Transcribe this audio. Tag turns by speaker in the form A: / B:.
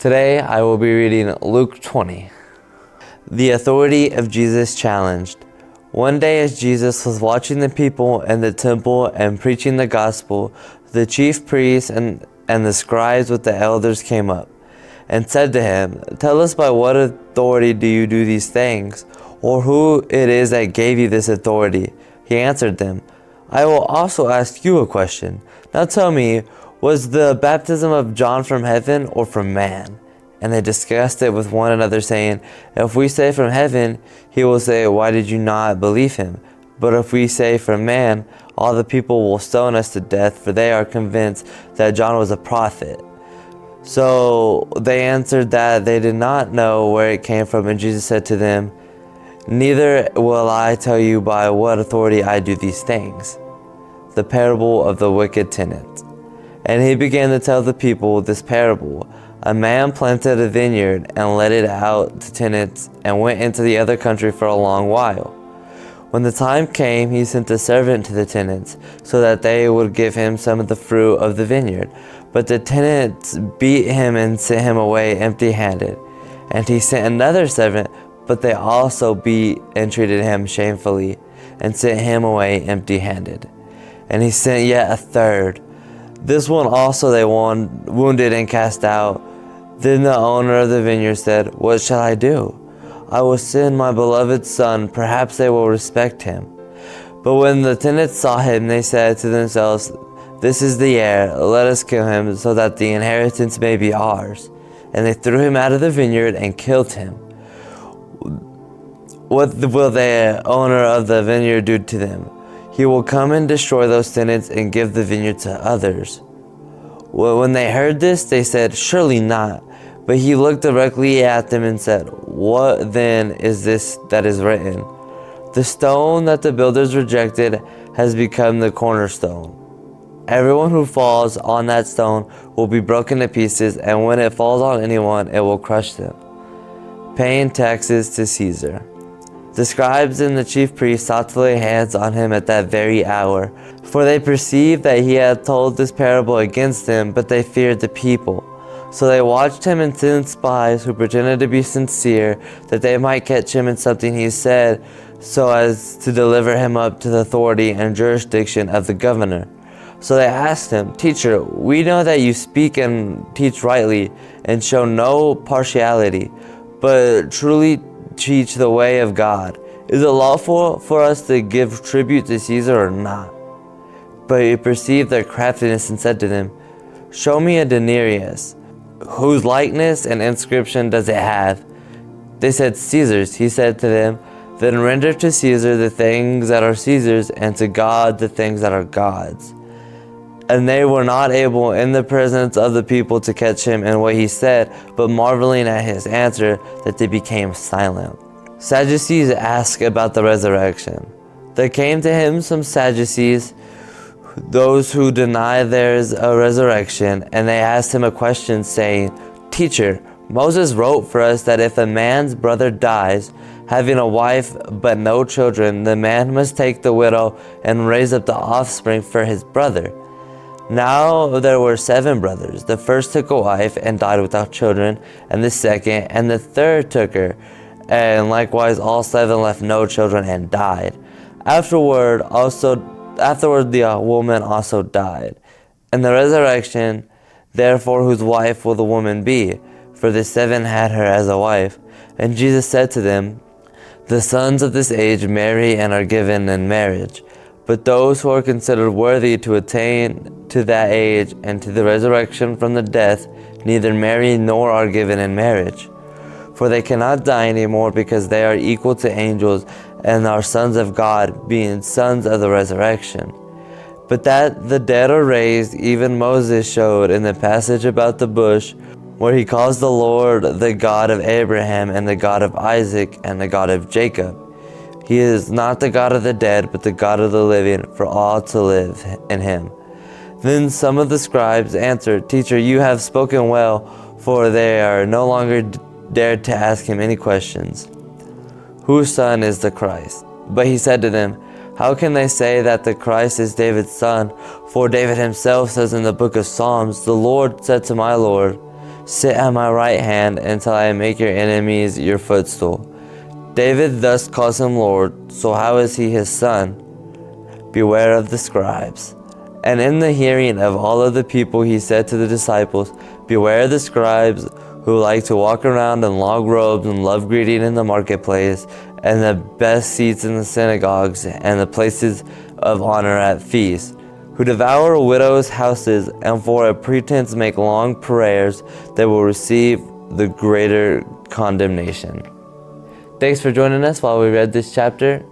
A: Today I will be reading Luke 20. The authority of Jesus challenged. One day as Jesus was watching the people in the temple and preaching the gospel, the chief priests and the scribes with the elders came up and said to him, "Tell us, by what authority do you do these things? Or who it is that gave you this authority?" He answered them, "I will also ask you a question. Now tell me, was the baptism of John from heaven or from man?" And they discussed it with one another, saying, "If we say from heaven, he will say, 'Why did you not believe him?' But if we say from man, all the people will stone us to death, for they are convinced that John was a prophet." So they answered that they did not know where it came from. And Jesus said to them, "Neither will I tell you by what authority I do these things." The parable of the wicked tenant. And he began to tell the people this parable. A man planted a vineyard and let it out to tenants and went into the other country for a long while. When the time came, he sent a servant to the tenants so that they would give him some of the fruit of the vineyard. But the tenants beat him and sent him away empty-handed. And he sent another servant, but they also beat and treated him shamefully and sent him away empty-handed. And he sent yet a third. This one also they wounded and cast out. Then the owner of the vineyard said, "What shall I do? I will send my beloved son, perhaps they will respect him." But when the tenants saw him, they said to themselves, "This is the heir, let us kill him, so that the inheritance may be ours." And they threw him out of the vineyard and killed him. What will the owner of the vineyard do to them? He will come and destroy those tenants and give the vineyard to others. Well, when they heard this, they said, "Surely not." But he looked directly at them and said, "What then is this that is written? The stone that the builders rejected has become the cornerstone. Everyone who falls on that stone will be broken to pieces, and when it falls on anyone, it will crush them." Paying taxes to Caesar. The scribes and the chief priests sought to lay hands on him at that very hour, for they perceived that he had told this parable against them, but they feared the people. So they watched him and sent spies who pretended to be sincere, that they might catch him in something he said, so as to deliver him up to the authority and jurisdiction of the governor. So they asked him, "Teacher, we know that you speak and teach rightly and show no partiality, but truly teach the way of God. Is it lawful for us to give tribute to Caesar or not?" But he perceived their craftiness and said to them, "Show me a denarius. Whose likeness and inscription does it have?" They said, "Caesar's." He said to them, "Then render to Caesar the things that are Caesar's, and to God the things that are God's." And they were not able in the presence of the people to catch him in what he said, but marveling at his answer, that they became silent. Sadducees ask about the resurrection. There came to him some Sadducees, those who deny there is a resurrection, and they asked him a question, saying, "Teacher, Moses wrote for us that if a man's brother dies, having a wife but no children, the man must take the widow and raise up the offspring for his brother. Now there were 7 brothers. The first took a wife and died without children, and the second and the third took her, and likewise all 7 left no children and died. Afterward the woman also died. And the resurrection, therefore, whose wife will the woman be? For the 7 had her as a wife." And Jesus said to them, "The sons of this age marry and are given in marriage. But those who are considered worthy to attain to that age and to the resurrection from the death neither marry nor are given in marriage. For they cannot die anymore, because they are equal to angels and are sons of God, being sons of the resurrection. But that the dead are raised, even Moses showed in the passage about the bush, where he calls the Lord the God of Abraham and the God of Isaac and the God of Jacob. He is not the God of the dead, but the God of the living, for all to live in him." Then some of the scribes answered, "Teacher, you have spoken well," for they are no longer dared to ask him any questions. "Whose son is the Christ?" But he said to them, "How can they say that the Christ is David's son? For David himself says in the book of Psalms, 'The Lord said to my Lord, Sit at my right hand until I make your enemies your footstool. David thus calls him Lord, so how is he his son? Beware of the scribes. And in the hearing of all of the people he said to the disciples, beware of the scribes who like to walk around in long robes and love greeting in the marketplace and the best seats in the synagogues and the places of honor at feasts, who devour widows' houses and for a pretense make long prayers that will receive the greater condemnation. Thanks for joining us while we read this chapter.